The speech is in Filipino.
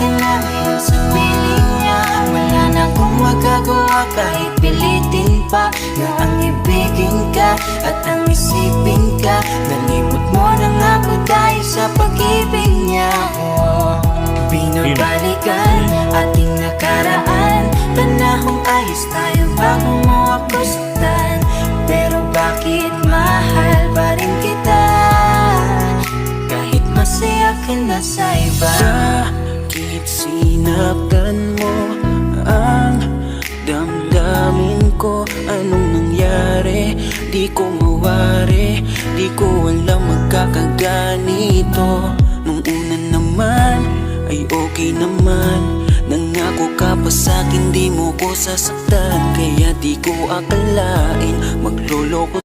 ka na ngayon sa piling niya. Wala na akong magagawa kahit pilitin pa na ang ibigin ka at ang isipin ka. Nalimot mo na nga ako dahil sa pag-ibig niya. Binabalikan ating nakaraan, panahong ayos tayo bago mo ako saktan. Pero bakit mahal pa rin kita kahit masaya ka na sa iba? Bakit sinaktan mo ang damdamin ko? Anong nangyari? Di ko mawari, di ko alam magkakaganito. Nung una naman ay okay naman, nangako ka pa sa'kin di mo ko sasaktan. Kaya di ko akalain magloloko